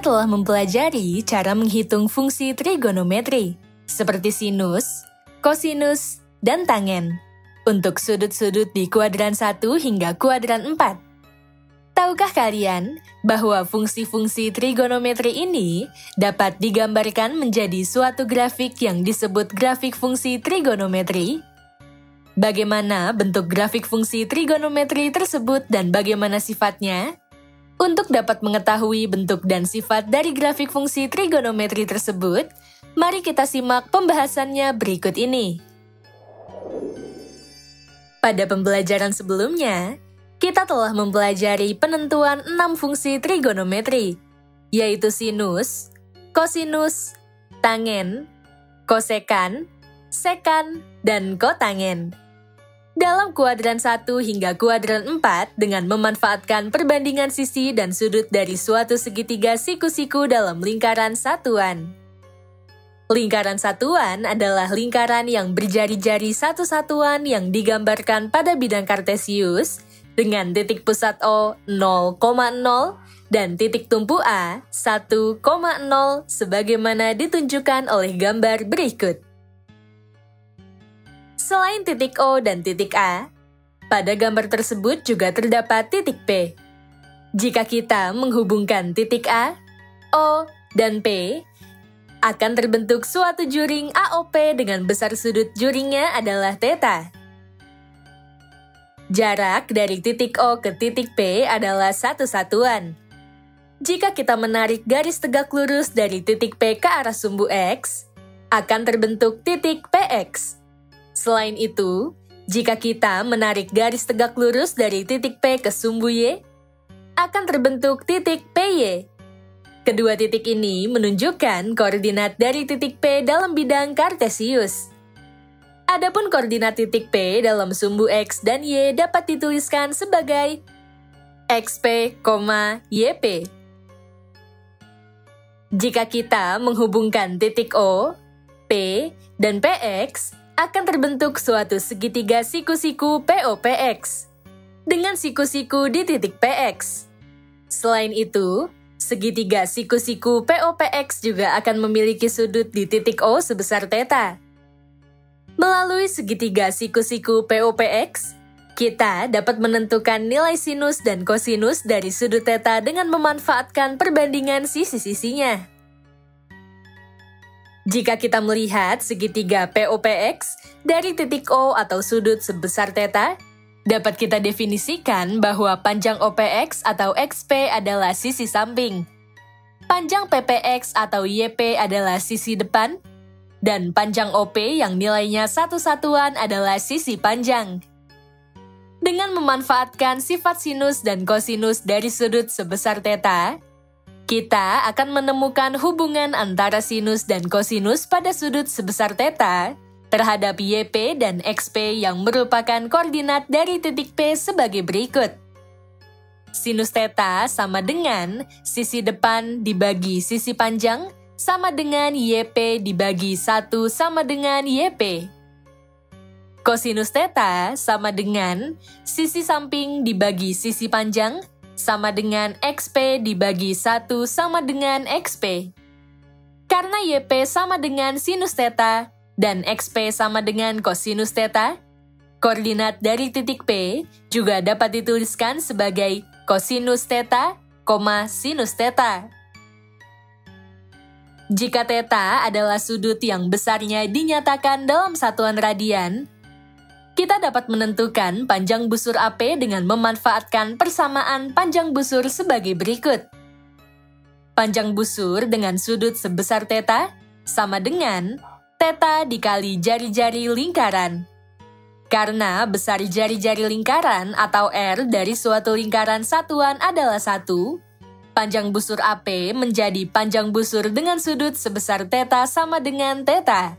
kita telah mempelajari cara menghitung fungsi trigonometri, seperti sinus, kosinus, dan tangen, untuk sudut-sudut di kuadran 1 hingga kuadran 4. Tahukah kalian bahwa fungsi-fungsi trigonometri ini dapat digambarkan menjadi suatu grafik yang disebut grafik fungsi trigonometri? Bagaimana bentuk grafik fungsi trigonometri tersebut dan bagaimana sifatnya? Untuk dapat mengetahui bentuk dan sifat dari grafik fungsi trigonometri tersebut, mari kita simak pembahasannya berikut ini. Pada pembelajaran sebelumnya, kita telah mempelajari penentuan 6 fungsi trigonometri, yaitu sinus, kosinus, tangen, kosekan, sekan, dan kotangen. Dalam kuadran 1 hingga kuadran 4 dengan memanfaatkan perbandingan sisi dan sudut dari suatu segitiga siku-siku dalam lingkaran satuan. Lingkaran satuan adalah lingkaran yang berjari-jari satu satuan yang digambarkan pada bidang kartesius dengan titik pusat O 0,0 dan titik tumpu A 1,0 sebagaimana ditunjukkan oleh gambar berikut. Selain titik O dan titik A, pada gambar tersebut juga terdapat titik P. Jika kita menghubungkan titik A, O, dan P, akan terbentuk suatu juring AOP dengan besar sudut juringnya adalah θ. Jarak dari titik O ke titik P adalah satu satuan. Jika kita menarik garis tegak lurus dari titik P ke arah sumbu X, akan terbentuk titik PX. Selain itu, jika kita menarik garis tegak lurus dari titik P ke sumbu Y, akan terbentuk titik PY. Kedua titik ini menunjukkan koordinat dari titik P dalam bidang kartesius. Adapun koordinat titik P dalam sumbu X dan Y dapat dituliskan sebagai XP, YP. Jika kita menghubungkan titik O, P, dan PX, akan terbentuk suatu segitiga siku-siku POPX dengan siku-siku di titik PX. Selain itu, segitiga siku-siku POPX juga akan memiliki sudut di titik O sebesar θ. Melalui segitiga siku-siku POPX, kita dapat menentukan nilai sinus dan kosinus dari sudut θ dengan memanfaatkan perbandingan sisi-sisinya. Jika kita melihat segitiga POPX dari titik O atau sudut sebesar θ, dapat kita definisikan bahwa panjang OPX atau XP adalah sisi samping, panjang PPX atau YP adalah sisi depan, dan panjang OP yang nilainya satu satuan adalah sisi panjang. Dengan memanfaatkan sifat sinus dan kosinus dari sudut sebesar θ, kita akan menemukan hubungan antara sinus dan kosinus pada sudut sebesar θ terhadap YP dan XP yang merupakan koordinat dari titik P sebagai berikut. Sinus θ sama dengan sisi depan dibagi sisi panjang sama dengan YP dibagi 1 sama dengan YP. Kosinus θ sama dengan sisi samping dibagi sisi panjang sama dengan XP dibagi 1 sama dengan XP. Karena YP sama dengan sinus θ dan XP sama dengan kosinus θ, koordinat dari titik P juga dapat dituliskan sebagai kosinus θ, sinus θ. Jika θ adalah sudut yang besarnya dinyatakan dalam satuan radian, kita dapat menentukan panjang busur AP dengan memanfaatkan persamaan panjang busur sebagai berikut. Panjang busur dengan sudut sebesar θ sama dengan θ dikali jari-jari lingkaran. Karena besar jari-jari lingkaran atau R dari suatu lingkaran satuan adalah 1, panjang busur AP menjadi panjang busur dengan sudut sebesar θ sama dengan θ.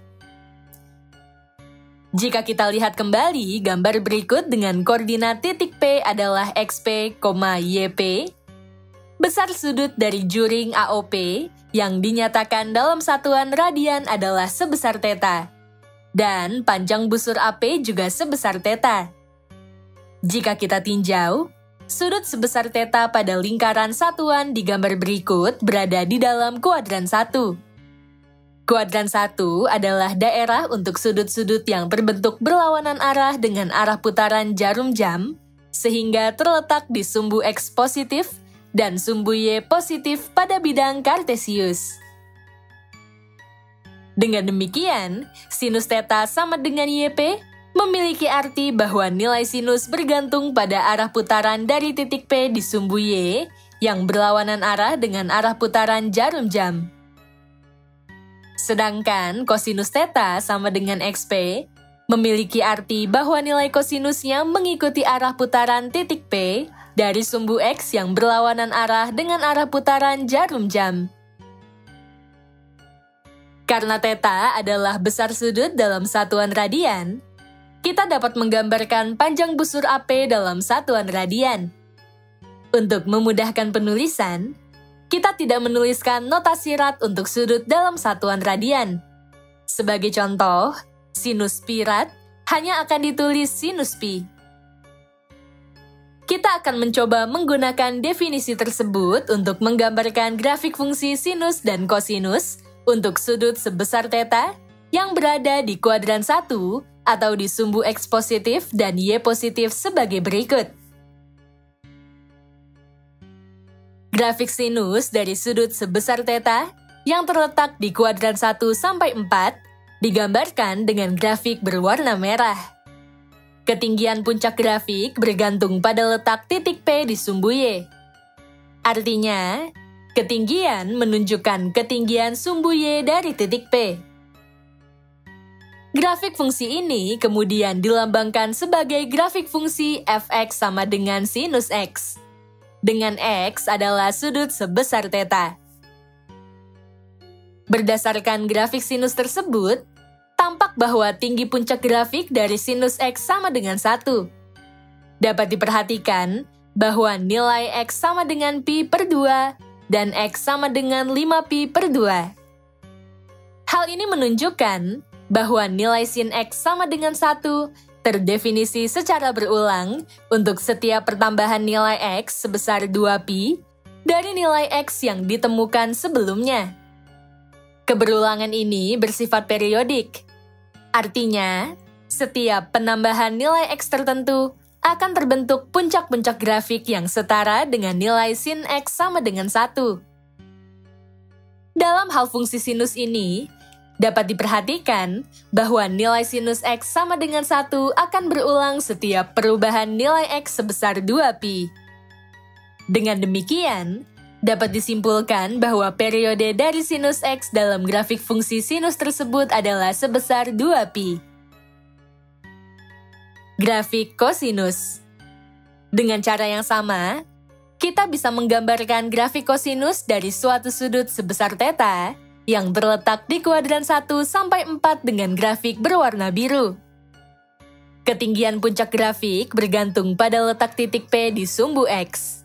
Jika kita lihat kembali gambar berikut dengan koordinat titik P adalah XP, YP, besar sudut dari juring AOP yang dinyatakan dalam satuan radian adalah sebesar θ, dan panjang busur AP juga sebesar θ. Jika kita tinjau, sudut sebesar theta pada lingkaran satuan di gambar berikut berada di dalam kuadran 1. Kuadran 1 adalah daerah untuk sudut-sudut yang berbentuk berlawanan arah dengan arah putaran jarum jam, sehingga terletak di sumbu X positif dan sumbu Y positif pada bidang kartesius. Dengan demikian, sinus theta sama dengan YP memiliki arti bahwa nilai sinus bergantung pada arah putaran dari titik P di sumbu Y yang berlawanan arah dengan arah putaran jarum jam. Sedangkan kosinus theta sama dengan XP memiliki arti bahwa nilai kosinusnya mengikuti arah putaran titik P dari sumbu X yang berlawanan arah dengan arah putaran jarum jam. Karena theta adalah besar sudut dalam satuan radian, kita dapat menggambarkan panjang busur AP dalam satuan radian. Untuk memudahkan penulisan, kita tidak menuliskan notasi rad untuk sudut dalam satuan radian. Sebagai contoh, sinus pi rad hanya akan ditulis sinus pi. Kita akan mencoba menggunakan definisi tersebut untuk menggambarkan grafik fungsi sinus dan kosinus untuk sudut sebesar theta yang berada di kuadran 1 atau di sumbu X positif dan Y positif sebagai berikut. Grafik sinus dari sudut sebesar theta yang terletak di kuadran 1 sampai 4 digambarkan dengan grafik berwarna merah. Ketinggian puncak grafik bergantung pada letak titik P di sumbu Y. Artinya, ketinggian menunjukkan ketinggian sumbu Y dari titik P. Grafik fungsi ini kemudian dilambangkan sebagai grafik fungsi fx sama dengan sinus x, dengan x adalah sudut sebesar theta. Berdasarkan grafik sinus tersebut, tampak bahwa tinggi puncak grafik dari sinus x sama dengan 1. Dapat diperhatikan bahwa nilai x sama dengan pi per 2 dan X sama dengan 5pi per 2. Hal ini menunjukkan bahwa nilai sin X sama dengan 1 terdefinisi secara berulang untuk setiap pertambahan nilai X sebesar 2pi dari nilai X yang ditemukan sebelumnya. Keberulangan ini bersifat periodik. Artinya, setiap penambahan nilai X tertentu akan terbentuk puncak-puncak grafik yang setara dengan nilai sin X sama dengan 1. Dalam hal fungsi sinus ini, dapat diperhatikan bahwa nilai sinus X sama dengan 1 akan berulang setiap perubahan nilai X sebesar 2pi. Dengan demikian, dapat disimpulkan bahwa periode dari sinus X dalam grafik fungsi sinus tersebut adalah sebesar 2pi. Grafik kosinus. Dengan cara yang sama, kita bisa menggambarkan grafik kosinus dari suatu sudut sebesar theta yang terletak di kuadran 1 sampai 4 dengan grafik berwarna biru. Ketinggian puncak grafik bergantung pada letak titik P di sumbu X.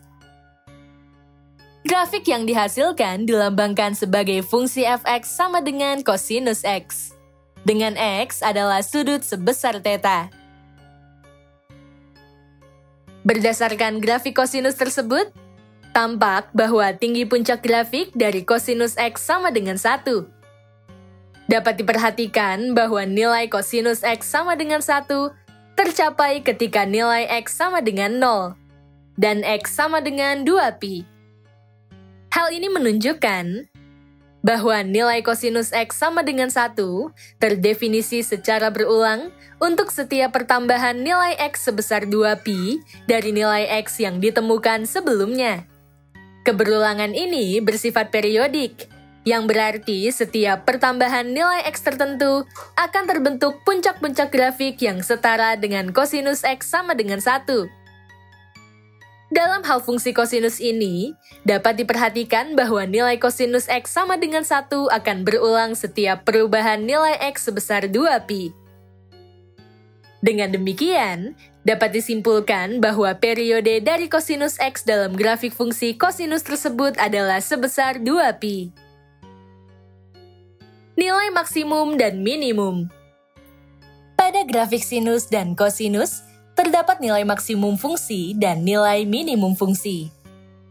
Grafik yang dihasilkan dilambangkan sebagai fungsi fx sama dengan kosinus X, dengan X adalah sudut sebesar theta. Berdasarkan grafik kosinus tersebut, tampak bahwa tinggi puncak grafik dari kosinus X sama dengan 1. Dapat diperhatikan bahwa nilai kosinus X sama dengan 1 tercapai ketika nilai X sama dengan 0, dan X sama dengan 2pi. Hal ini menunjukkan bahwa nilai kosinus X sama dengan 1 terdefinisi secara berulang untuk setiap pertambahan nilai X sebesar 2pi dari nilai X yang ditemukan sebelumnya. Keberulangan ini bersifat periodik, yang berarti setiap pertambahan nilai X tertentu akan terbentuk puncak-puncak grafik yang setara dengan kosinus X sama dengan 1. Dalam hal fungsi kosinus ini, dapat diperhatikan bahwa nilai kosinus X sama dengan 1 akan berulang setiap perubahan nilai X sebesar 2pi. Dengan demikian, dapat disimpulkan bahwa periode dari kosinus X dalam grafik fungsi kosinus tersebut adalah sebesar 2pi. Nilai maksimum dan minimum. Pada grafik sinus dan kosinus, terdapat nilai maksimum fungsi dan nilai minimum fungsi.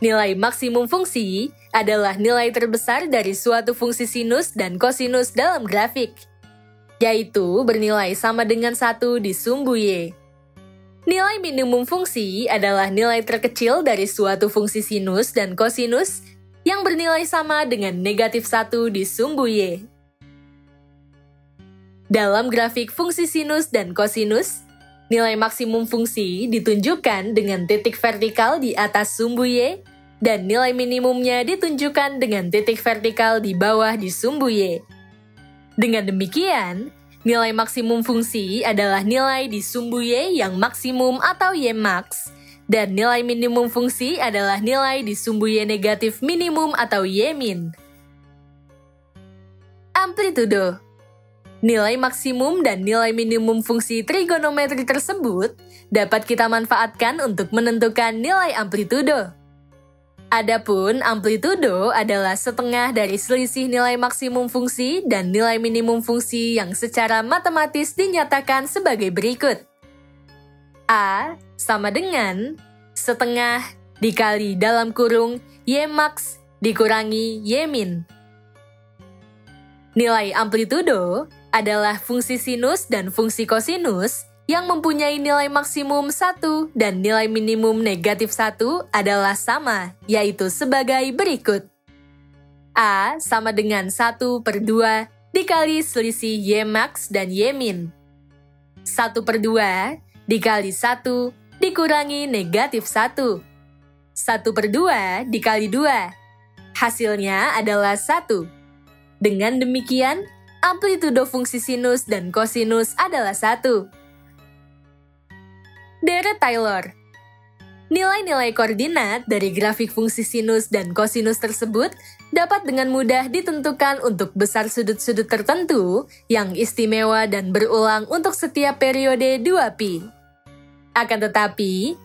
Nilai maksimum fungsi adalah nilai terbesar dari suatu fungsi sinus dan kosinus dalam grafik, yaitu bernilai sama dengan 1 di sumbu Y. Nilai minimum fungsi adalah nilai terkecil dari suatu fungsi sinus dan kosinus yang bernilai sama dengan negatif 1 di sumbu Y. Dalam grafik fungsi sinus dan kosinus, nilai maksimum fungsi ditunjukkan dengan titik vertikal di atas sumbu Y, dan nilai minimumnya ditunjukkan dengan titik vertikal di bawah di sumbu Y. Dengan demikian, nilai maksimum fungsi adalah nilai di sumbu Y yang maksimum atau Y max, dan nilai minimum fungsi adalah nilai di sumbu Y negatif minimum atau Y min. Amplitudo. Nilai maksimum dan nilai minimum fungsi trigonometri tersebut dapat kita manfaatkan untuk menentukan nilai amplitudo. Adapun amplitudo adalah setengah dari selisih nilai maksimum fungsi dan nilai minimum fungsi yang secara matematis dinyatakan sebagai berikut. A sama dengan setengah dikali dalam kurung Y max dikurangi Y min. Nilai amplitudo adalah fungsi sinus dan fungsi kosinus yang mempunyai nilai maksimum 1 dan nilai minimum negatif 1 adalah sama, yaitu sebagai berikut. A sama dengan 1/2 dikali selisih Y max dan Y min. 1/2 dikali 1 dikurangi negatif 1. 1/2 dikali 2. Hasilnya adalah 1. Dengan demikian, amplitudo fungsi sinus dan kosinus adalah 1. Deret Taylor. Nilai-nilai koordinat dari grafik fungsi sinus dan kosinus tersebut dapat dengan mudah ditentukan untuk besar sudut-sudut tertentu yang istimewa dan berulang untuk setiap periode 2π. Akan tetapi,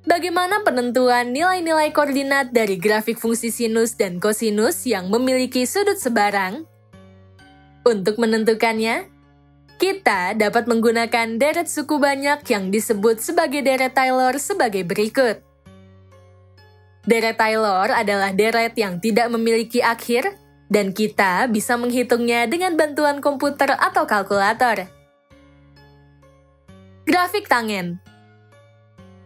bagaimana penentuan nilai-nilai koordinat dari grafik fungsi sinus dan kosinus yang memiliki sudut sebarang? Untuk menentukannya, kita dapat menggunakan deret suku banyak yang disebut sebagai deret Taylor sebagai berikut. Deret Taylor adalah deret yang tidak memiliki akhir, dan kita bisa menghitungnya dengan bantuan komputer atau kalkulator. Grafik tangen.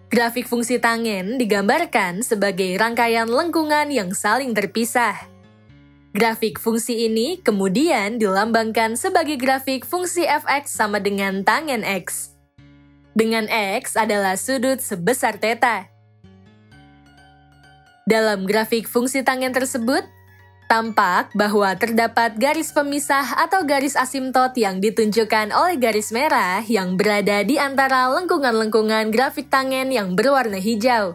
Grafik fungsi tangen digambarkan sebagai rangkaian lengkungan yang saling terpisah. Grafik fungsi ini kemudian dilambangkan sebagai grafik fungsi fx sama dengan tangen x. Dengan x adalah sudut sebesar theta. Dalam grafik fungsi tangen tersebut, tampak bahwa terdapat garis pemisah atau garis asimtot yang ditunjukkan oleh garis merah yang berada di antara lengkungan-lengkungan grafik tangen yang berwarna hijau.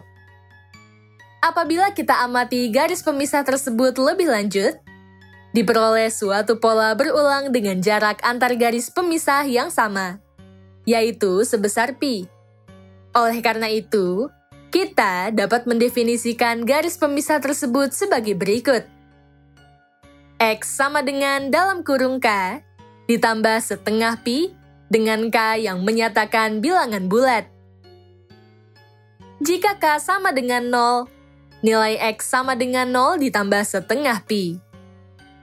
Apabila kita amati garis pemisah tersebut lebih lanjut, diperoleh suatu pola berulang dengan jarak antar garis pemisah yang sama, yaitu sebesar π. Oleh karena itu, kita dapat mendefinisikan garis pemisah tersebut sebagai berikut. X sama dengan dalam kurung K ditambah setengah π dengan K yang menyatakan bilangan bulat. Jika K sama dengan 0, nilai X sama dengan 0 ditambah setengah π.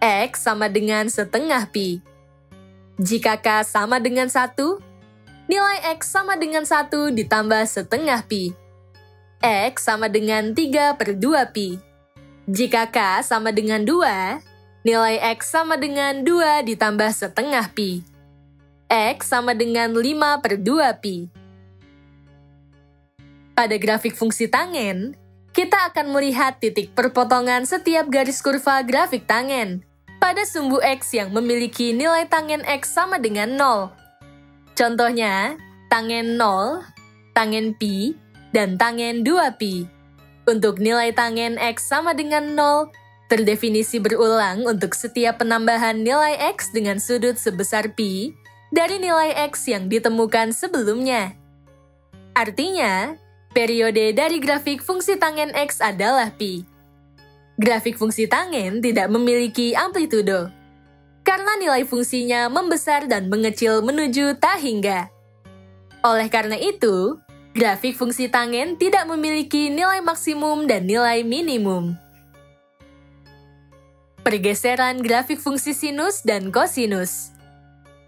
X sama dengan setengah π. Jika K sama dengan 1, nilai X sama dengan 1 ditambah setengah π. X sama dengan 3/2π. Jika K sama dengan 2, nilai X sama dengan 2 ditambah setengah π. X sama dengan 5/2π. Pada grafik fungsi tangen, kita akan melihat titik perpotongan setiap garis kurva grafik tangen pada sumbu X yang memiliki nilai tangen X sama dengan 0. Contohnya, tangen 0, tangen π, dan tangen 2π. Untuk nilai tangen X sama dengan 0, terdefinisi berulang untuk setiap penambahan nilai X dengan sudut sebesar π dari nilai X yang ditemukan sebelumnya. Artinya, periode dari grafik fungsi tangen X adalah π. Grafik fungsi tangen tidak memiliki amplitudo, karena nilai fungsinya membesar dan mengecil menuju tak hingga. Oleh karena itu, grafik fungsi tangen tidak memiliki nilai maksimum dan nilai minimum. Pergeseran grafik fungsi sinus dan kosinus.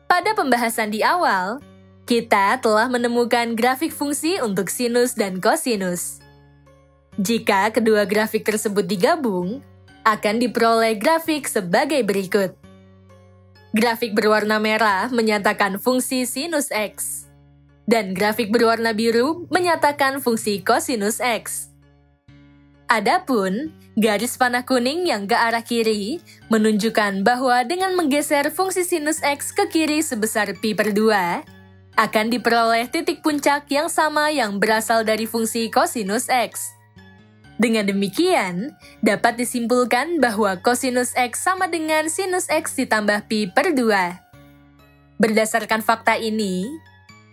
Pada pembahasan di awal, kita telah menemukan grafik fungsi untuk sinus dan kosinus. Jika kedua grafik tersebut digabung, akan diperoleh grafik sebagai berikut. Grafik berwarna merah menyatakan fungsi sinus X, dan grafik berwarna biru menyatakan fungsi kosinus X. Adapun, garis panah kuning yang ke arah kiri menunjukkan bahwa dengan menggeser fungsi sinus X ke kiri sebesar pi/2, akan diperoleh titik puncak yang sama yang berasal dari fungsi kosinus X. Dengan demikian, dapat disimpulkan bahwa kosinus X sama dengan sinus X ditambah pi/2. Berdasarkan fakta ini,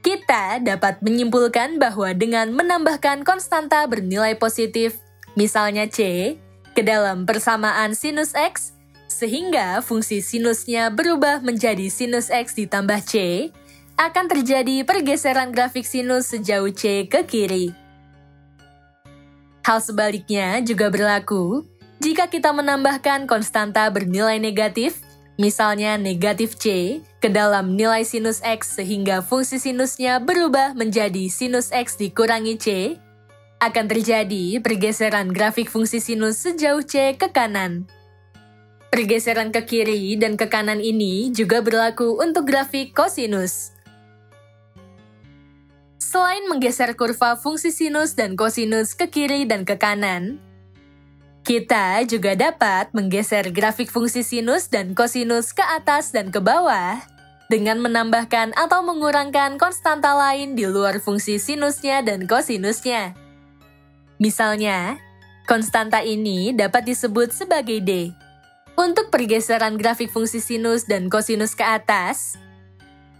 kita dapat menyimpulkan bahwa dengan menambahkan konstanta bernilai positif, misalnya C, ke dalam persamaan sinus X, sehingga fungsi sinusnya berubah menjadi sinus X ditambah C, akan terjadi pergeseran grafik sinus sejauh C ke kiri. Hal sebaliknya juga berlaku jika kita menambahkan konstanta bernilai negatif, misalnya negatif C, ke dalam nilai sinus X sehingga fungsi sinusnya berubah menjadi sinus X dikurangi C, akan terjadi pergeseran grafik fungsi sinus sejauh C ke kanan. Pergeseran ke kiri dan ke kanan ini juga berlaku untuk grafik kosinus. Selain menggeser kurva fungsi sinus dan kosinus ke kiri dan ke kanan, kita juga dapat menggeser grafik fungsi sinus dan kosinus ke atas dan ke bawah dengan menambahkan atau mengurangkan konstanta lain di luar fungsi sinusnya dan kosinusnya. Misalnya, konstanta ini dapat disebut sebagai D. Untuk pergeseran grafik fungsi sinus dan kosinus ke atas,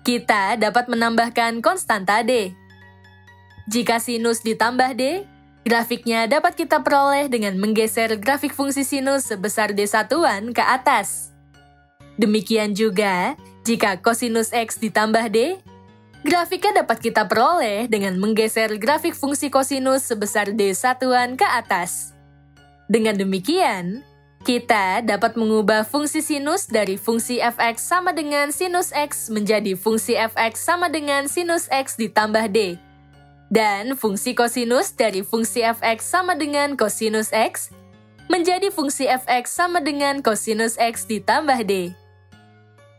kita dapat menambahkan konstanta D. Jika sinus ditambah D, grafiknya dapat kita peroleh dengan menggeser grafik fungsi sinus sebesar D1 ke atas. Demikian juga, jika kosinus X ditambah D, grafiknya dapat kita peroleh dengan menggeser grafik fungsi kosinus sebesar D1 ke atas. Dengan demikian, kita dapat mengubah fungsi sinus dari fungsi fx sama dengan sinus X menjadi fungsi fx sama dengan sinus X ditambah D. Dan fungsi kosinus dari fungsi fx sama dengan kosinus X menjadi fungsi fx sama dengan kosinus X ditambah D.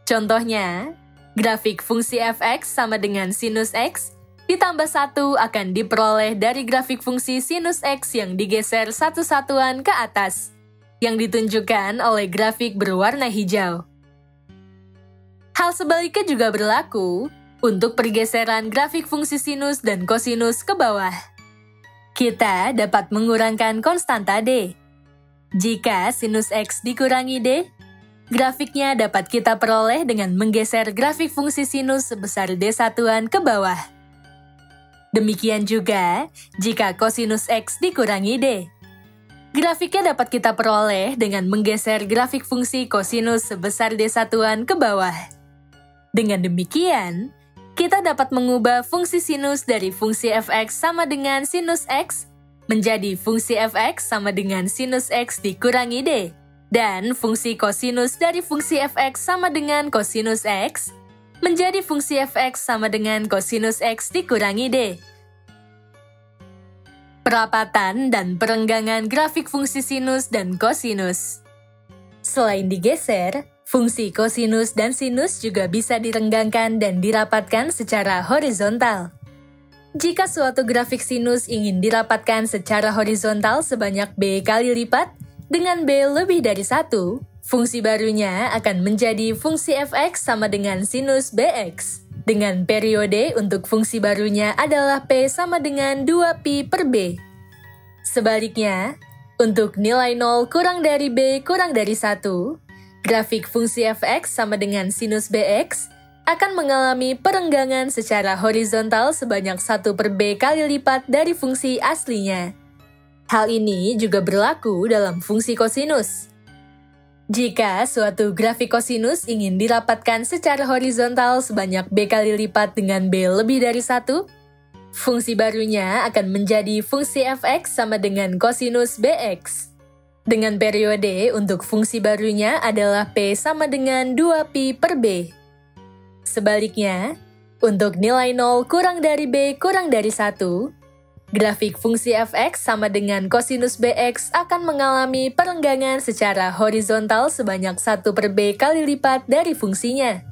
Contohnya, grafik fungsi fx sama dengan sinus X ditambah 1 akan diperoleh dari grafik fungsi sinus X yang digeser satu satuan ke atas, yang ditunjukkan oleh grafik berwarna hijau. Hal sebaliknya juga berlaku untuk pergeseran grafik fungsi sinus dan kosinus ke bawah. Kita dapat mengurangkan konstanta D. Jika sinus X dikurangi D, grafiknya dapat kita peroleh dengan menggeser grafik fungsi sinus sebesar D1 ke bawah. Demikian juga jika kosinus X dikurangi D. Grafiknya dapat kita peroleh dengan menggeser grafik fungsi kosinus sebesar D1 ke bawah. Dengan demikian, kita dapat mengubah fungsi sinus dari fungsi fx sama dengan sinus X menjadi fungsi fx sama dengan sinus X dikurangi D, dan fungsi kosinus dari fungsi fx sama dengan kosinus X menjadi fungsi fx sama dengan kosinus X dikurangi D. Perapatan dan perenggangan grafik fungsi sinus dan kosinus. Selain digeser, fungsi kosinus dan sinus juga bisa direnggangkan dan dirapatkan secara horizontal. Jika suatu grafik sinus ingin dirapatkan secara horizontal sebanyak B kali lipat, dengan B lebih dari 1, fungsi barunya akan menjadi fungsi fx sama dengan sinus bx, dengan periode untuk fungsi barunya adalah P sama dengan 2pi/B. Sebaliknya, untuk nilai 0 kurang dari B kurang dari 1, grafik fungsi fx sama dengan sinus bx akan mengalami perenggangan secara horizontal sebanyak 1/B kali lipat dari fungsi aslinya. Hal ini juga berlaku dalam fungsi kosinus. Jika suatu grafik kosinus ingin dirapatkan secara horizontal sebanyak B kali lipat dengan B lebih dari 1, Fungsi barunya akan menjadi fungsi fx sama dengan kosinus bx. Dengan periode untuk fungsi barunya adalah P sama dengan 2pi per B. Sebaliknya, untuk nilai 0 kurang dari B kurang dari 1, grafik fungsi fx sama dengan kosinus bx akan mengalami perenggangan secara horizontal sebanyak 1 per B kali lipat dari fungsinya.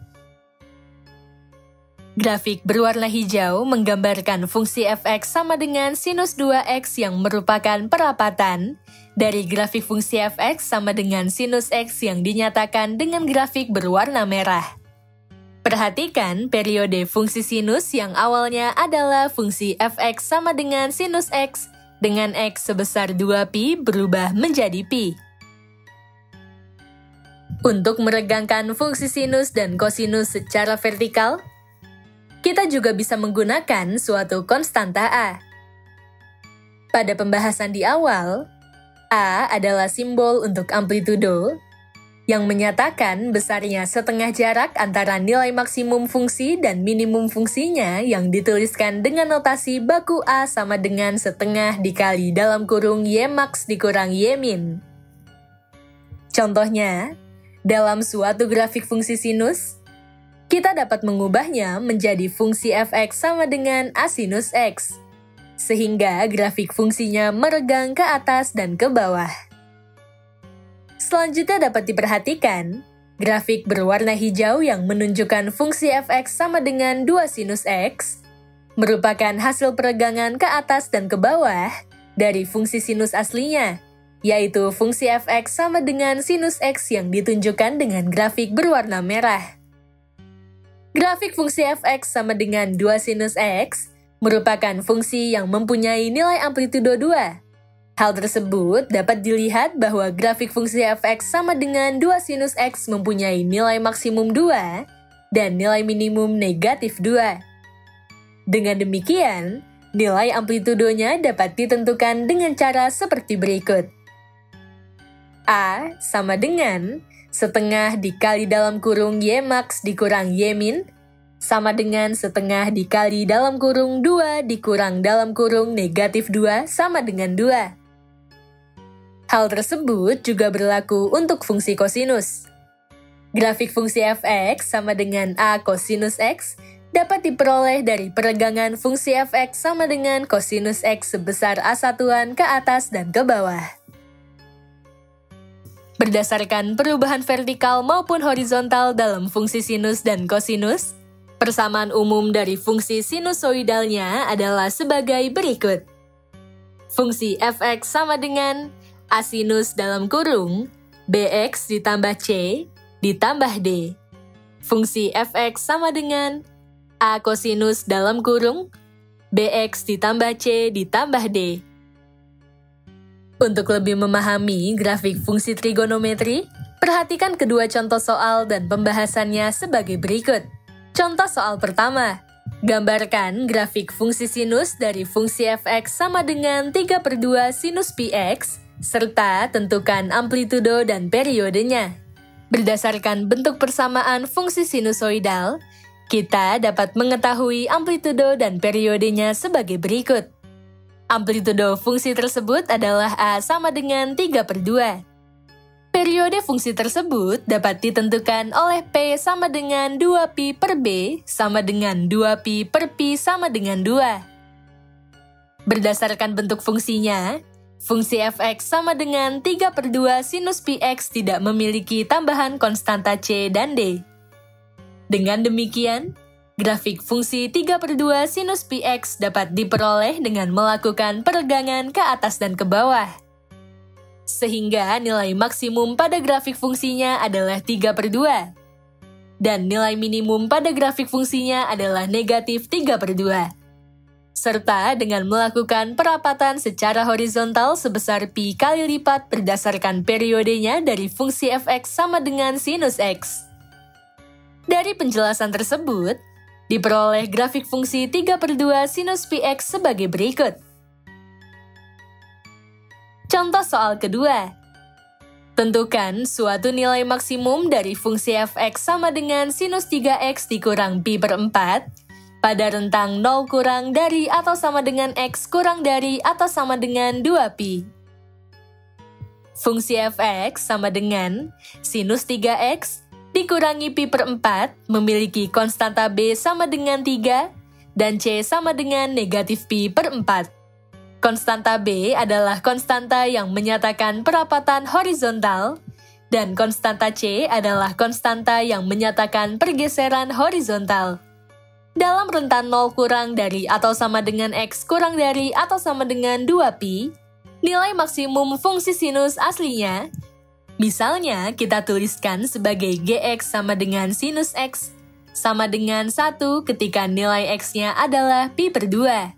Grafik berwarna hijau menggambarkan fungsi fx sama dengan sinus 2x yang merupakan perapatan dari grafik fungsi fx sama dengan sinus x yang dinyatakan dengan grafik berwarna merah. Perhatikan periode fungsi sinus yang awalnya adalah fungsi fx sama dengan sinus x dengan x sebesar 2pi berubah menjadi pi. Untuk meregangkan fungsi sinus dan kosinus secara vertikal, kita juga bisa menggunakan suatu konstanta A. Pada pembahasan di awal, A adalah simbol untuk amplitudo yang menyatakan besarnya setengah jarak antara nilai maksimum fungsi dan minimum fungsinya yang dituliskan dengan notasi baku A sama dengan setengah dikali dalam kurung Y max dikurang Y min. Contohnya, dalam suatu grafik fungsi sinus, kita dapat mengubahnya menjadi fungsi fx sama dengan A sinus x, sehingga grafik fungsinya meregang ke atas dan ke bawah. Selanjutnya dapat diperhatikan, grafik berwarna hijau yang menunjukkan fungsi fx sama dengan 2 sinus x, merupakan hasil peregangan ke atas dan ke bawah dari fungsi sinus aslinya, yaitu fungsi fx sama dengan sinus x yang ditunjukkan dengan grafik berwarna merah. Grafik fungsi fx sama dengan 2 sinus x merupakan fungsi yang mempunyai nilai amplitudo 2. Hal tersebut dapat dilihat bahwa grafik fungsi fx sama dengan 2 sinus x mempunyai nilai maksimum 2 dan nilai minimum negatif 2. Dengan demikian, nilai amplitudonya dapat ditentukan dengan cara seperti berikut. A sama dengan setengah dikali dalam kurung Y max dikurang Y min sama dengan setengah dikali dalam kurung 2 dikurang dalam kurung negatif 2 sama dengan 2. Hal tersebut juga berlaku untuk fungsi kosinus. Grafik fungsi fx sama dengan A kosinus x dapat diperoleh dari peregangan fungsi fx sama dengan kosinus x sebesar A satuan ke atas dan ke bawah. Berdasarkan perubahan vertikal maupun horizontal dalam fungsi sinus dan kosinus, persamaan umum dari fungsi sinusoidalnya adalah sebagai berikut. Fungsi fx sama dengan A sinus dalam kurung, bx ditambah c ditambah d. Fungsi fx sama dengan A kosinus dalam kurung, bx ditambah c ditambah d. Untuk lebih memahami grafik fungsi trigonometri, perhatikan kedua contoh soal dan pembahasannya sebagai berikut. Contoh soal pertama, gambarkan grafik fungsi sinus dari fungsi fx sama dengan 3/2 sinus px, serta tentukan amplitudo dan periodenya. Berdasarkan bentuk persamaan fungsi sinusoidal, kita dapat mengetahui amplitudo dan periodenya sebagai berikut. Amplitudo fungsi tersebut adalah A sama dengan 3/2. Periode fungsi tersebut dapat ditentukan oleh P sama dengan 2pi per B sama dengan 2pi per pi sama dengan 2. Berdasarkan bentuk fungsinya, fungsi fx sama dengan 3/2 sinus px tidak memiliki tambahan konstanta C dan D. Dengan demikian, grafik fungsi 3/2 sinus px dapat diperoleh dengan melakukan peregangan ke atas dan ke bawah. Sehingga nilai maksimum pada grafik fungsinya adalah 3/2. Dan nilai minimum pada grafik fungsinya adalah negatif 3/2. Serta dengan melakukan perapatan secara horizontal sebesar pi kali lipat berdasarkan periodenya dari fungsi fx sama dengan sinus x. Dari penjelasan tersebut, diperoleh grafik fungsi 3/2 sinus px sebagai berikut. Contoh soal kedua. Tentukan suatu nilai maksimum dari fungsi fx sama dengan sinus 3x dikurang pi per 4 pada rentang 0 kurang dari atau sama dengan X kurang dari atau sama dengan 2pi. Fungsi f(x) sama dengan sinus 3x dikurangi pi per 4 memiliki konstanta b sama dengan 3 dan c sama dengan negatif pi per 4. Konstanta b adalah konstanta yang menyatakan perapatan horizontal dan konstanta c adalah konstanta yang menyatakan pergeseran horizontal. Dalam rentan 0 kurang dari atau sama dengan X kurang dari atau sama dengan 2pi, nilai maksimum fungsi sinus aslinya, misalnya kita tuliskan sebagai gx sama dengan sinus x, sama dengan 1 ketika nilai x-nya adalah pi per 2.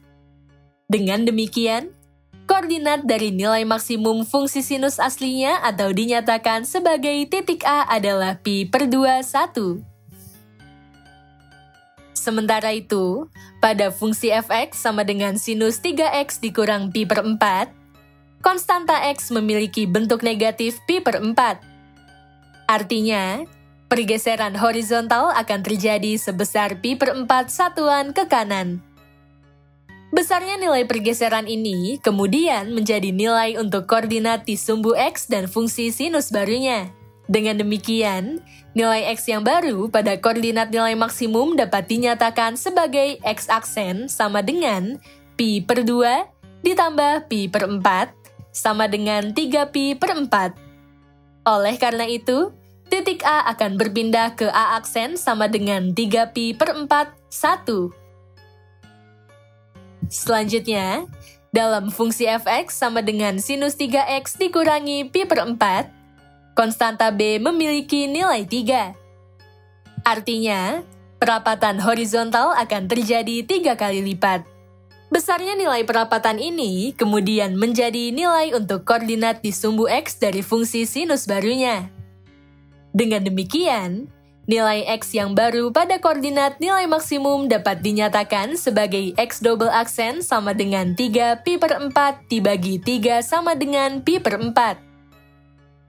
Dengan demikian, koordinat dari nilai maksimum fungsi sinus aslinya atau dinyatakan sebagai titik A adalah pi per 2, 1. Sementara itu, pada fungsi f(x) sama dengan sinus 3x dikurang pi per 4, konstanta x memiliki bentuk negatif pi per 4. Artinya, pergeseran horizontal akan terjadi sebesar pi per 4 satuan ke kanan. Besarnya nilai pergeseran ini kemudian menjadi nilai untuk koordinat di sumbu x dan fungsi sinus barunya. Dengan demikian, nilai x yang baru pada koordinat nilai maksimum dapat dinyatakan sebagai x aksen sama dengan pi per 2 ditambah pi per 4 sama dengan 3pi per 4. Oleh karena itu, titik A akan berpindah ke A aksen sama dengan 3pi per 4, 1. Selanjutnya, dalam fungsi f(x) sama dengan sinus 3x dikurangi pi per 4, konstanta B memiliki nilai 3. Artinya, perapatan horizontal akan terjadi 3 kali lipat. Besarnya nilai perapatan ini kemudian menjadi nilai untuk koordinat di sumbu X dari fungsi sinus barunya. Dengan demikian, nilai X yang baru pada koordinat nilai maksimum dapat dinyatakan sebagai X double aksen sama dengan 3pi per 4 dibagi 3 sama dengan pi per 4.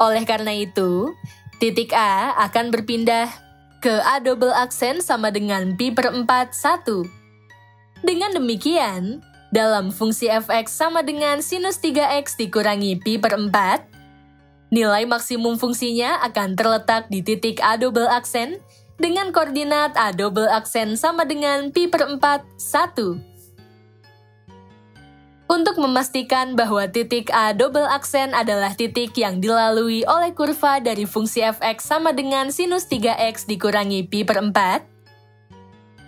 Oleh karena itu, titik A akan berpindah ke A double aksen sama dengan pi per 4, 1. Dengan demikian, dalam fungsi f(x) sama dengan sinus 3x dikurangi pi per 4, nilai maksimum fungsinya akan terletak di titik A double aksen dengan koordinat A double aksen sama dengan pi per 4, 1. Untuk memastikan bahwa titik A double aksen adalah titik yang dilalui oleh kurva dari fungsi f(x) sama dengan sinus 3x dikurangi pi per 4,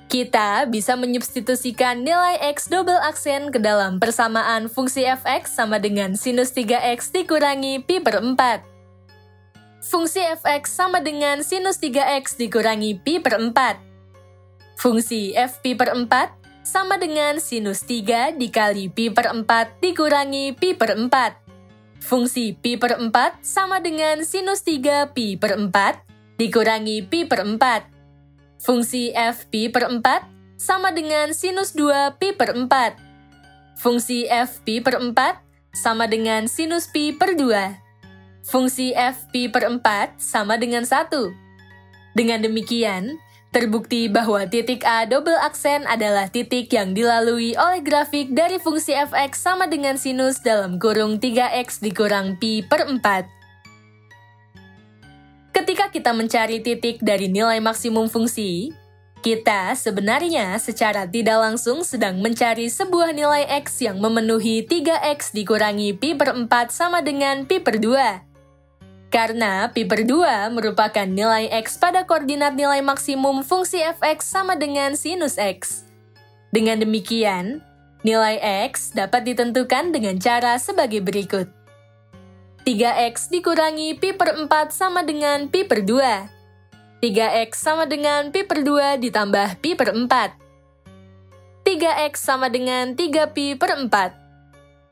kita bisa menyubstitusikan nilai x double aksen ke dalam persamaan fungsi f(x) sama dengan sinus 3x dikurangi pi per 4. Fungsi f(x) sama dengan sinus 3x dikurangi pi per 4. Fungsi f pi per 4 sama dengan sinus 3 dikali pi per 4 dikurangi pi per 4. Fungsi pi per 4 sama dengan sinus 3 pi per 4 dikurangi pi per 4. Fungsi f pi per 4 sama dengan sinus 2 pi per 4. Fungsi f pi per 4 sama dengan sinus pi per 2. Fungsi f pi per 4 sama dengan 1. Dengan demikian, terbukti bahwa titik A double aksen adalah titik yang dilalui oleh grafik dari fungsi f(x) sama dengan sinus dalam kurung 3x dikurang pi per 4. Ketika kita mencari titik dari nilai maksimum fungsi, kita sebenarnya secara tidak langsung sedang mencari sebuah nilai x yang memenuhi 3x dikurangi pi per 4 sama dengan pi per 2. Karena pi per 2 merupakan nilai x pada koordinat nilai maksimum fungsi f(x) sama dengan sinus x. Dengan demikian, nilai x dapat ditentukan dengan cara sebagai berikut. 3x dikurangi pi per 4 sama dengan pi per 2. 3x sama dengan pi per 2 ditambah pi per 4. 3x sama dengan 3pi per 4.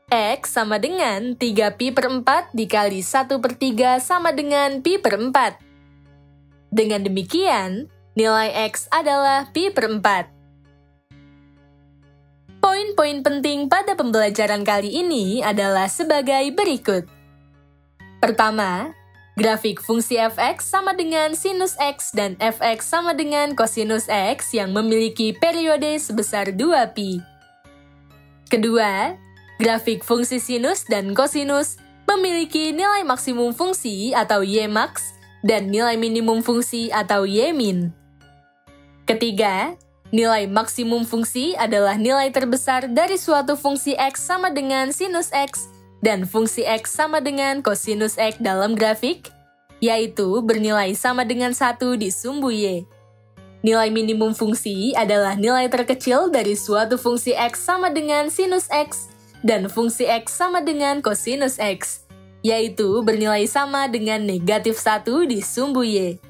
X sama dengan 3pi per 4 dikali 1 per 3 sama dengan pi per 4. Dengan demikian, nilai X adalah pi per 4. Poin-poin penting pada pembelajaran kali ini adalah sebagai berikut. Pertama, Grafik fungsi fx sama dengan sinus x dan fx sama dengan kosinus x yang memiliki periode sebesar 2pi. Kedua, grafik fungsi sinus dan kosinus memiliki nilai maksimum fungsi atau y-max dan nilai minimum fungsi atau y-min. Ketiga, nilai maksimum fungsi adalah nilai terbesar dari suatu fungsi x sama dengan sinus x dan fungsi x sama dengan kosinus x dalam grafik, yaitu bernilai sama dengan 1 di sumbu y. Nilai minimum fungsi adalah nilai terkecil dari suatu fungsi x sama dengan sinus x dan fungsi x sama dengan kosinus x, yaitu bernilai sama dengan negatif 1 di sumbu y.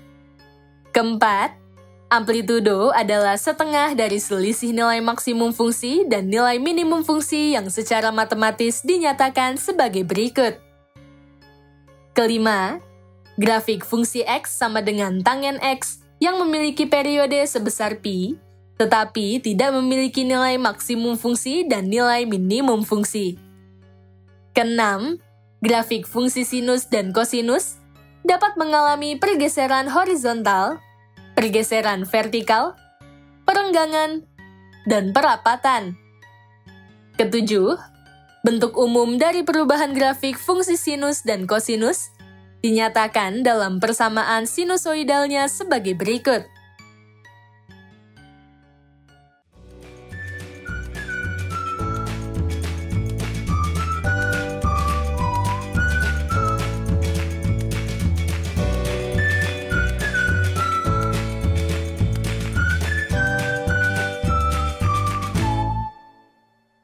Keempat, amplitudo adalah setengah dari selisih nilai maksimum fungsi dan nilai minimum fungsi yang secara matematis dinyatakan sebagai berikut. Kelima, grafik fungsi x sama dengan tangen x yang memiliki periode sebesar pi, tetapi tidak memiliki nilai maksimum fungsi dan nilai minimum fungsi. Keenam, grafik fungsi sinus dan kosinus dapat mengalami pergeseran horizontal, pergeseran vertikal, perenggangan, dan perapatan. Ketujuh, bentuk umum dari perubahan grafik fungsi sinus dan kosinus dinyatakan dalam persamaan sinusoidalnya sebagai berikut.